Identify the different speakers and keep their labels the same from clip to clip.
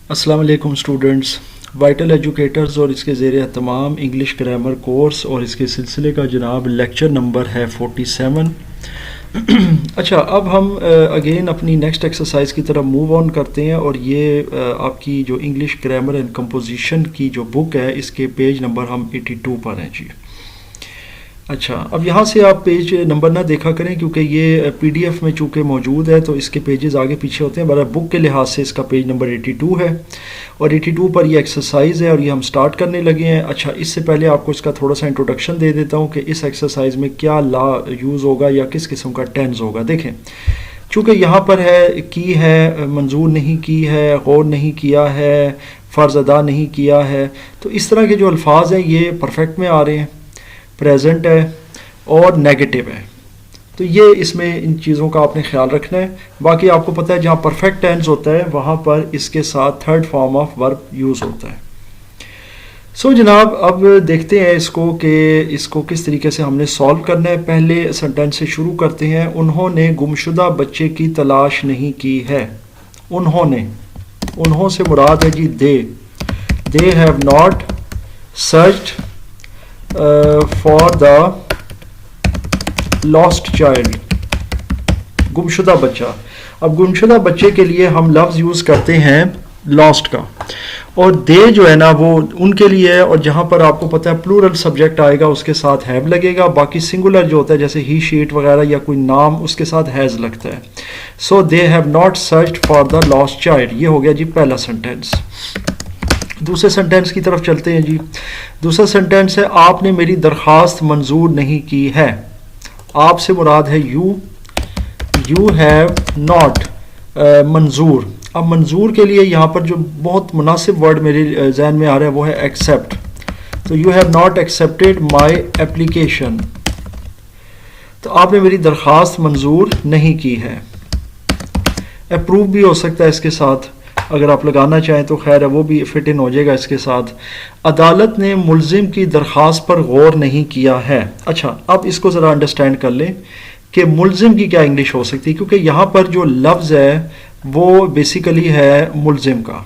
Speaker 1: السلام علیکم students, vital educators اور اس کے زیر اہتمام انگلش گرامر کورس اور اس کے سلسلے کا جناب لیکچر نمبر ہے 47۔ اچھا، اب ہم اگین اپنی نیکسٹ ایکسرسائز کی طرف موو آن کرتے ہیں، اور یہ آپ کی جو انگلش گرامر اینڈ کمپوزیشن کی جو بک ہے اس کے پیج نمبر ہم 82 پر ہیں جی۔ اچھا، اب یہاں سے آپ پیج نمبر نہ دیکھا کریں کیونکہ یہ پی ڈی ایف میں چونکہ موجود ہے تو اس کے پیجز آگے پیچھے ہوتے ہیں، برابر بک کے لحاظ سے اس کا پیج نمبر 82 ہے، اور 82 پر یہ ایکسرسائز ہے اور یہ ہم سٹارٹ کرنے لگے ہیں۔ اچھا، اس سے پہلے آپ کو اس کا تھوڑا سا انٹروڈکشن دے دیتا ہوں کہ اس ایکسرسائز میں کیا لا یوز ہوگا یا کس قسم کا ٹینس ہوگا۔ دیکھیں، چونکہ یہاں پر ہے منظور نہیں کی ہے، غور نہیں کیا ہے، فرض ادا نہیں کیا ہے، تو اس طرح کے جو الفاظ ہیں یہ پرفیکٹ میں آ رہے ہیں، پریزنٹ ہے اور نیگیٹو ہے، تو یہ اس میں ان چیزوں کا آپ نے خیال رکھنا ہے۔ باقی آپ کو پتہ ہے جہاں پرفیکٹ ٹینس ہوتا ہے وہاں پر اس کے ساتھ third form of verb use ہوتا ہے۔ سو جناب، اب دیکھتے ہیں اس کو کہ اس کو کس طریقے سے ہم نے سالو کرنا ہے۔ پہلے سنٹینس سے شروع کرتے ہیں۔ انہوں نے گمشدہ بچے کی تلاش نہیں کی ہے۔ انہوں سے مراد ہے جی they have not searched for the lost child, گمشدہ بچہ۔ اب گمشدہ بچے کے لیے ہم لفظ یوز کرتے ہیں لاسٹ کا، اور دے جو ہے نا وہ ان کے لیے ہے، اور جہاں پر آپ کو پتہ ہے پلورل سبجیکٹ آئے گا اس کے ساتھ ہیو لگے گا، باقی سنگولر جو ہوتا ہے جیسے ہی شیٹ وغیرہ یا کوئی نام اس کے ساتھ ہیز لگتا ہے۔ So they have not searched for the lost child, یہ ہو گیا جی پہلا سنٹینس۔ دوسرے سنٹینس کی طرف چلتے ہیں جی۔ دوسرا سنٹینس ہے آپ نے میری درخواست منظور نہیں کی ہے۔ آپ سے مراد ہے یو ہیو ناٹ منظور۔ اب منظور کے لیے یہاں پر جو بہت مناسب ورڈ میرے ذہن میں آ رہا ہے وہ ہے ایکسیپٹ، تو you have not accepted my application, تو آپ نے میری درخواست منظور نہیں کی ہے۔ اپروو بھی ہو سکتا ہے اس کے ساتھ، اگر آپ لگانا چاہیں تو خیر ہے، وہ بھی فٹ ان ہو جائے گا اس کے ساتھ۔ عدالت نے ملزم کی درخواست پر غور نہیں کیا ہے۔ اچھا، اب اس کو ذرا انڈرسٹینڈ کر لیں کہ ملزم کی کیا انگلش ہو سکتی ہے، کیونکہ یہاں پر جو لفظ ہے وہ بیسیکلی ہے ملزم کا۔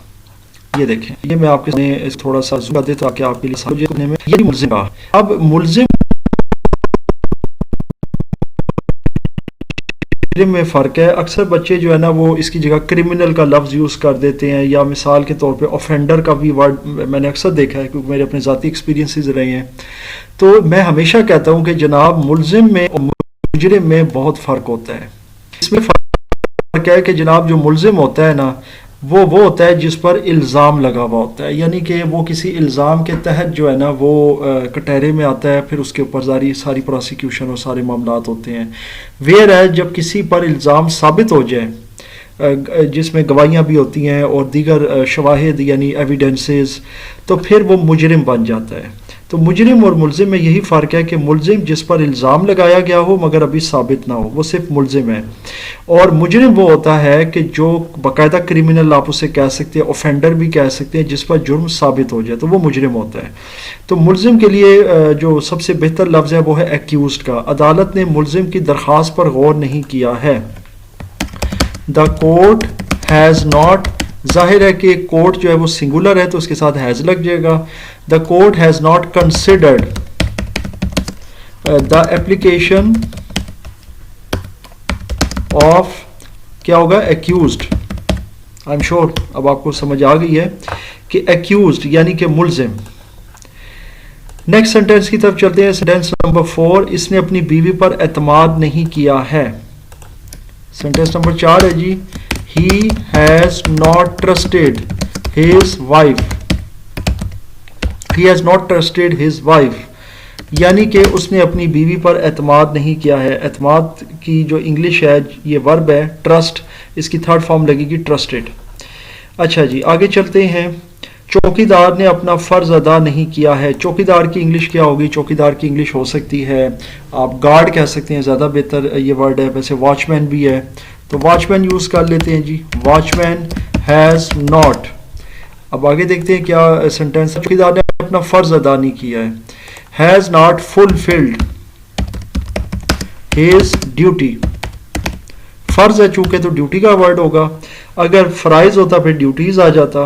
Speaker 1: یہ دیکھیں، یہ میں آپ کے سامنے تھوڑا سا زوم کر دیتا ہوں تاکہ آپ کے لیے سمجھنے میں، یہ ملزم کا۔ اب ملزم میں فرق ہے، اکثر بچے جو ہے نا وہ اس کی جگہ کرمنل کا لفظ یوز کر دیتے ہیں، یا مثال کے طور پہ اوفینڈر کا بھی ورڈ میں نے اکثر دیکھا ہے کیونکہ میرے اپنے ذاتی ایکسپیرینسز رہے ہیں۔ تو میں ہمیشہ کہتا ہوں کہ جناب ملزم میں اور مجرم میں بہت فرق ہوتا ہے۔ اس میں فرق ہے کہ جناب جو ملزم ہوتا ہے نا وہ ہوتا ہے جس پر الزام لگا ہوا ہوتا ہے، یعنی کہ وہ کسی الزام کے تحت جو ہے نا وہ کٹہرے میں آتا ہے، پھر اس کے اوپر ساری پروسیکیوشن اور سارے معاملات ہوتے ہیں۔ ویئر ہے جب کسی پر الزام ثابت ہو جائے، جس میں گواہیاں بھی ہوتی ہیں اور دیگر شواہد یعنی ایویڈنسز، تو پھر وہ مجرم بن جاتا ہے۔ تو مجرم اور ملزم میں یہی فرق ہے کہ ملزم جس پر الزام لگایا گیا ہو مگر ابھی ثابت نہ ہو، وہ صرف ملزم ہے، اور مجرم وہ ہوتا ہے کہ جو باقاعدہ کرمنل آپ اسے کہہ سکتے ہیں، اوفینڈر بھی کہہ سکتے ہیں، جس پر جرم ثابت ہو جائے تو وہ مجرم ہوتا ہے۔ تو ملزم کے لیے جو سب سے بہتر لفظ ہے وہ ہے ایکیوزڈ کا۔ عدالت نے ملزم کی درخواست پر غور نہیں کیا ہے۔ دا کورٹ ہیز ناٹ، ظاہر ہے کہ کورٹ جو ہے وہ سنگولر ہے تو اس کے ساتھ ہیز لگ جائے گا۔ The court has not considered the application of, کیا ہوگا، ایکیوزڈ۔ آئی ایم شیور اب آپ کو سمجھ آ گئی ہے کہ ایکیوزڈ یعنی کہ ملزم۔ نیکسٹ سینٹینس کی طرف چلتے ہیں، سینٹینس نمبر 4، اس نے اپنی بیوی پر اعتماد نہیں کیا ہے۔ سینٹینس نمبر 4 ہے جی، he has not trusted his wife، he has not trusted his wife، یعنی کہ اس نے اپنی بیوی پر اعتماد نہیں کیا ہے۔ اعتماد کی جو انگلش ہے یہ ورب ہے ٹرسٹ، اس کی تھرڈ فارم لگے گی ٹرسٹڈ۔ اچھا جی، آگے چلتے ہیں۔ چوکی دار نے اپنا فرض ادا نہیں کیا ہے۔ چوکی دار کی انگلش کیا ہوگی؟ چوکی دار کی انگلش ہو سکتی ہے، آپ گارڈ کہہ سکتے ہیں، زیادہ بہتر یہ ورڈ ہے، ویسے واچ مین بھی ہے تو واچ مین یوز کر لیتے ہیں جی۔ واچ مین ہیز ناٹ، اب آگے دیکھتے ہیں کیا سینٹینس۔ چوکی دار نے اپنا فرض ادا نہیں کیا ہے۔ Has not fulfilled his duty, فرض ہے چونکہ تو ڈیوٹی کا ورڈ ہوگا، اگر فرائض ہوتا پھر ڈیوٹیز آ جاتا،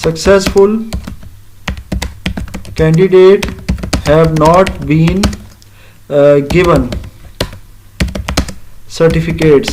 Speaker 1: successful candidate have not been given certificates,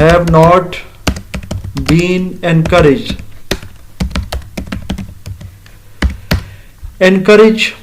Speaker 1: have not been encouraged। encourage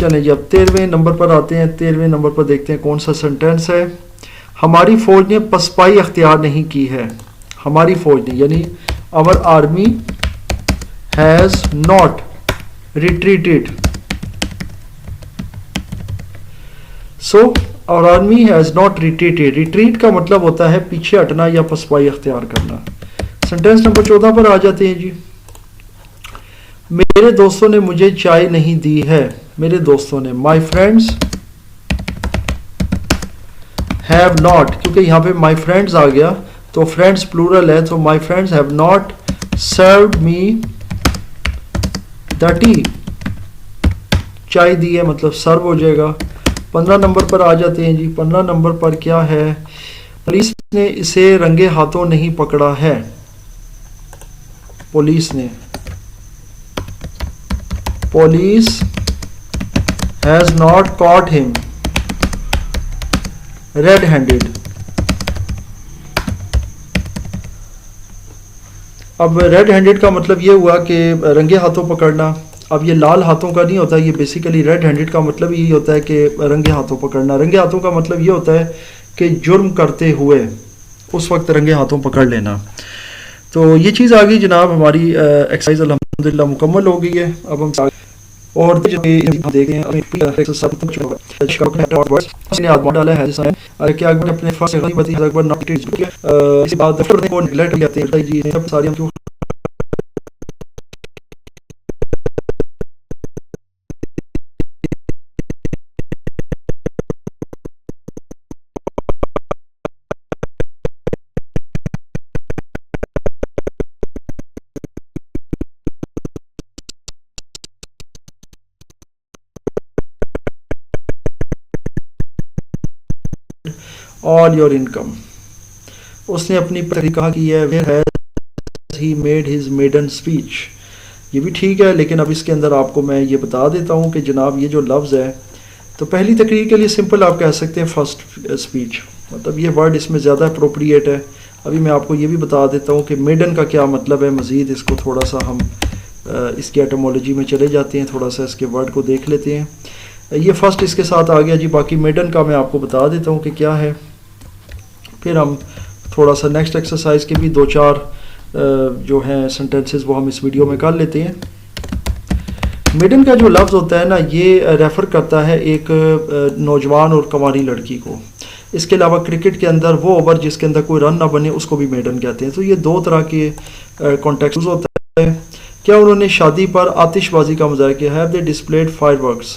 Speaker 1: چلیں جی اب 13ویں نمبر پر آتے ہیں. 13ویں نمبر پر دیکھتے ہیں کون سا سنٹینس ہے. ہماری فوج نے پسپائی اختیار نہیں کی ہے. ہماری فوج نے یعنی our army has not retreated. So our army has not retreated. Retreat کا مطلب ہوتا ہے پیچھے ہٹنا یا پسپائی اختیار کرنا. سنٹینس نمبر 14 پر آ جاتے ہیں جی. میرے دوستوں نے مجھے چائے نہیں دی ہے. میرے دوستوں نے my friends have not, کیونکہ یہاں پہ my friends آ گیا تو فرینڈس پلورل ہے تو my friends have not served me the tea. چائے دی ہے مطلب سرو ہو جائے گا. 15 نمبر پر آ جاتے ہیں جی. 15 نمبر پر کیا ہے. پولیس نے اسے رنگے ہاتھوں نہیں پکڑا ہے. پولیس نے police has not caught him red-handed. اب ریڈ ہینڈیڈ کا مطلب یہ ہوا کہ رنگے ہاتھوں پکڑنا. اب یہ لال ہاتھوں کا نہیں ہوتا, یہ بیسیکلی ریڈ ہینڈیڈ کا مطلب یہی ہوتا ہے کہ رنگے ہاتھوں پکڑنا. رنگے ہاتھوں کا مطلب یہ ہوتا ہے کہ جرم کرتے ہوئے اس وقت رنگے ہاتھوں پکڑ لینا. تو یہ چیز آ گئی جناب. ہماری ایکسرسائز الحمدللہ مکمل ہو گئی ہے. اب ہم اور دیکھیں اپنے all your income. اس نے اپنی کہا کی ہے where has he made his maiden speech. یہ بھی ٹھیک ہے لیکن اب اس کے اندر آپ کو میں یہ بتا دیتا ہوں کہ جناب یہ جو لفظ ہے تو پہلی تقریر کے لیے سمپل آپ کہہ سکتے ہیں فرسٹ اسپیچ, مطلب یہ ورڈ اس میں زیادہ اپروپریٹ ہے. ابھی میں آپ کو یہ بھی بتا دیتا ہوں کہ میڈن کا کیا مطلب ہے. مزید اس کو تھوڑا سا ہم اس کی ایٹمولوجی میں چلے جاتے ہیں, تھوڑا سا اس کے ورڈ کو دیکھ لیتے ہیں. یہ فرسٹ اس کے ساتھ آ گیا جی. باقی میڈن کا میں آپ کو بتا دیتا ہوں کہ کیا ہے. پھر ہم تھوڑا سا نیکسٹ ایکسرسائز کے بھی 2-4 جو ہیں سنٹینسز وہ ہم اس ویڈیو میں کر لیتے ہیں. میڈن کا جو لفظ ہوتا ہے نا یہ ریفر کرتا ہے ایک نوجوان اور کنواری لڑکی کو. اس کے علاوہ کرکٹ کے اندر وہ اوور جس کے اندر کوئی رن نہ بنے اس کو بھی میڈن کہتے ہیں. تو یہ 2 طرح کے کانٹیکسٹ ہوتا ہے. کیا انہوں نے شادی پر آتش بازی کا مظاہرہ کیا ہے. Have they displayed fireworks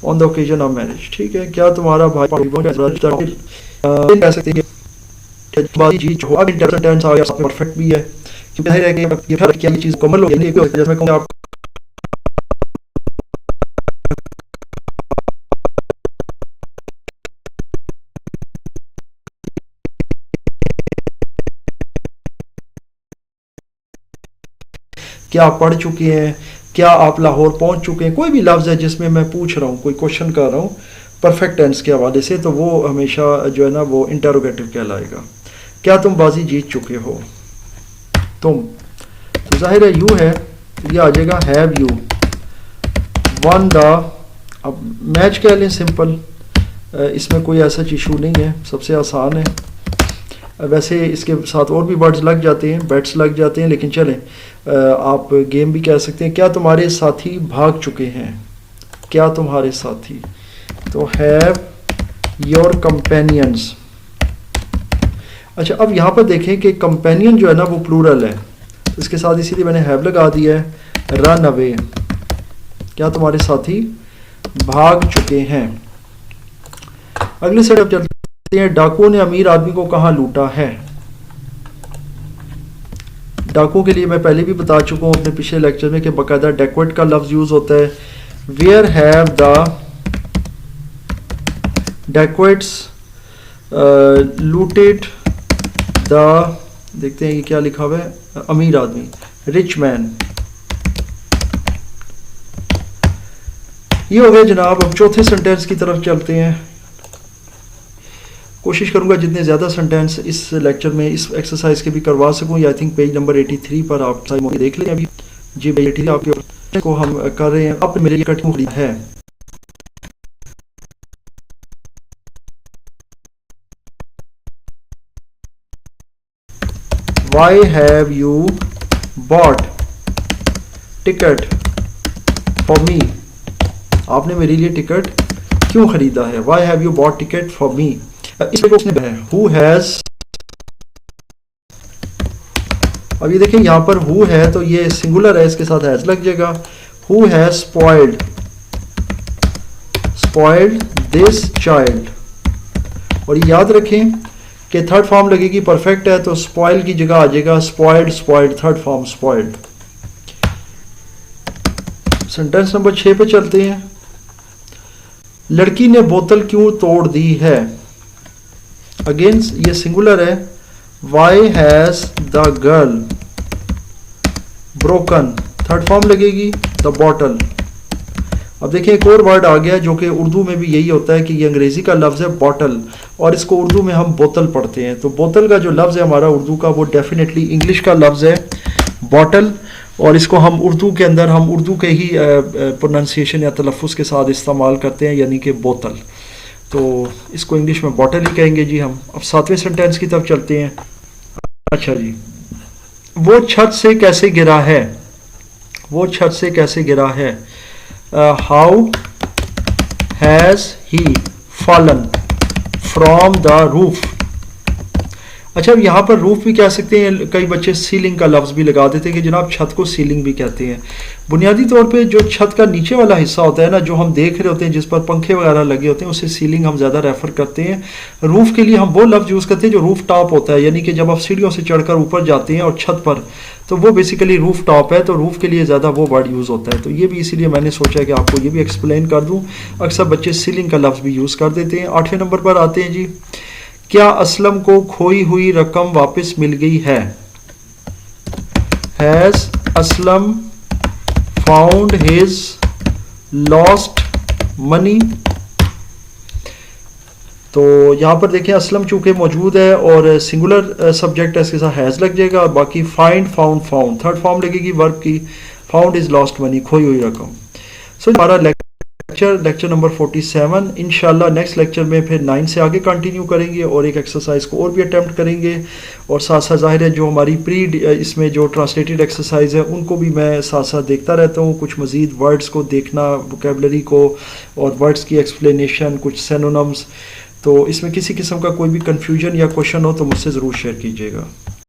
Speaker 1: on the occasion of marriage. ٹھیک ہے. کیا تمہارا بھائی کہہ سکتے ہیں جیت ہو. اب انٹرسنٹینس آ گیا پرفیکٹ بھی ہے کیونکہ یہ چیز مکمل ہو گئی. جیسے میں کہوں آپ کیا آپ پڑھ چکے ہیں, کیا آپ لاہور پہنچ چکے ہیں. کوئی بھی لفظ ہے جس میں میں پوچھ رہا ہوں, کوئی کوشچن کر رہا ہوں پرفیکٹ ٹینس کے حوالے سے, تو وہ ہمیشہ جو ہے نا وہ انٹروگیٹو کہلائے گا. کیا تم بازی جیت چکے ہو. تم تو ظاہر ہے یو ہے, یہ آ جائے گا ہیو یو ون دا. اب میچ کہہ لیں سمپل, اس میں کوئی ایسا ایشو نہیں ہے, سب سے آسان ہے. ویسے اس کے ساتھ اور بھی ورڈز لگ جاتے ہیں, بیٹس لگ جاتے ہیں, لیکن چلیں آپ گیم بھی کہہ سکتے ہیں. کیا تمہارے ساتھی بھاگ چکے ہیں. کیا تمہارے ساتھی, تو ہیو یور کمپینینز. اچھا اب یہاں پر دیکھیں کہ کمپینین جو ہے نا وہ پلورل ہے, اس کے ساتھ اسی لیے میں نے ہیو لگا دیا ہے. رن اوے, کیا تمہارے ساتھی بھاگ چکے ہیں. اگلے سیٹ اپ چلتے ہیں. ڈاکو نے امیر آدمی کو کہاں لوٹا ہے. ڈاکو کے لیے میں پہلے بھی بتا چکا ہوں اپنے پچھلے لیکچر میں کہ باقاعدہ ڈیکویٹ کا لفظ یوز ہوتا ہے. ویئر ہیو دا ڈیکویٹس لوٹیڈ دا, دیکھتے ہیں یہ کیا لکھا ہوا ہے, امیر آدمی رچ مین. یہ ہو گئے جناب. اب چوتھے سنٹینس کی طرف چلتے ہیں. کوشش کروں گا جتنے زیادہ سنٹینس اس لیکچر میں اس ایکسرسائز کے بھی کروا سکوں. یا آئی تھنک پیج نمبر 83 پر آپ دیکھ لیں ابھی. جی 83 آپ کو ہم کر رہے ہیں. اب میرے یہ کٹنگ ہے why have you bought ticket for me, آپ نے میرے لیے ٹکٹ کیوں خریدا ہے. Why have you bought ticket for me. اس کو ہو ہیز, اب یہ دیکھیں یہاں پر ہو ہے تو یہ سنگولر ہے, اس کے ساتھ ہیز لگ جائے گا. Who has spoiled this child. اور یہ یاد رکھیں کہ تھرڈ فارم لگے گی پرفیکٹ ہے تو اسپوائل کی جگہ آ جائے گا spoiled, third form spoiled. Sentence number 6 پہ چلتے ہیں. لڑکی نے بوتل کیوں توڑ دی ہے. اگین یہ سنگولر ہے. Why has the girl broken, third form لگے گی دا بوٹل. اب دیکھیں ایک اور ورڈ آ گیا جو کہ اردو میں بھی یہی ہوتا ہے کہ یہ انگریزی کا لفظ ہے بوٹل, اور اس کو اردو میں ہم بوتل پڑھتے ہیں. تو بوتل کا جو لفظ ہے ہمارا اردو کا وہ ڈیفینیٹلی انگلش کا لفظ ہے بوٹل, اور اس کو ہم اردو کے اندر ہم اردو کے ہی پروننسیشن یا تلفظ کے ساتھ استعمال کرتے ہیں, یعنی کہ بوتل. تو اس کو انگلش میں بوٹل ہی کہیں گے جی ہم. اب 7ویں سینٹینس کی طرف چلتے ہیں. اچھا جی, وہ چھت سے کیسے گرا ہے. وہ چھت سے کیسے گرا ہے. How has he fallen from the roof. اچھا اب یہاں پر روف بھی کہہ سکتے ہیں, کئی بچے سیلنگ کا لفظ بھی لگا دیتے ہیں کہ جناب چھت کو سیلنگ بھی کہتے ہیں. بنیادی طور پہ جو چھت کا نیچے والا حصہ ہوتا ہے نا, جو ہم دیکھ رہے ہوتے ہیں جس پر پنکھے وغیرہ لگے ہوتے ہیں, اسے سیلنگ ہم زیادہ ریفر کرتے ہیں. روف کے لیے ہم وہ لفظ یوز کرتے ہیں جو روف ٹاپ ہوتا ہے, یعنی کہ جب آپ سیڑھیوں سے چڑھ کر اوپر جاتے ہیں اور چھت پر, تو وہ بیسیکلی روف ٹاپ ہے. تو روف کے لیے زیادہ وہ ورڈ یوز ہوتا ہے. تو یہ بھی اسی لیے میں نے سوچا کہ آپ کو یہ بھی ایکسپلین کر دوں. اکثر بچے سیلنگ کا لفظ بھی یوز کر دیتے ہیں. 8ویں نمبر پر آتے ہیں جی. کیا اسلم کو کھوئی ہوئی رقم واپس مل گئی ہے. Has Aslam found his lost money. تو یہاں پر دیکھیں اسلم چونکہ موجود ہے اور سنگولر سبجیکٹ ہے, اس کے ساتھ ہیز لگ جائے گا. باقی فائنڈ فاؤنڈ تھرڈ فارم لگے گی ورب کی. فاؤنڈ از لاسٹ منی, کھوئی ہوئی رقم. سو ہمارا لیکچر نمبر 47. انشاءاللہ نیکسٹ لیکچر میں پھر 9 سے آگے کنٹینیو کریں گے اور ایک ایکسرسائز کو اور بھی اٹیمپٹ کریں گے, اور ساتھ ساتھ ظاہر ہے جو ہماری اس میں جو ٹرانسلیٹڈ ایکسرسائز ہے ان کو بھی میں ساتھ ساتھ دیکھتا رہتا ہوں. کچھ مزید ورڈز کو دیکھنا, ووکیبلری کو اور ورڈز کی ایکسپلینیشن, کچھ سینونمز. تو اس میں کسی قسم کا کوئی بھی کنفیوژن یا کوشچن ہو تو مجھ سے ضرور شیئر کیجیے گا.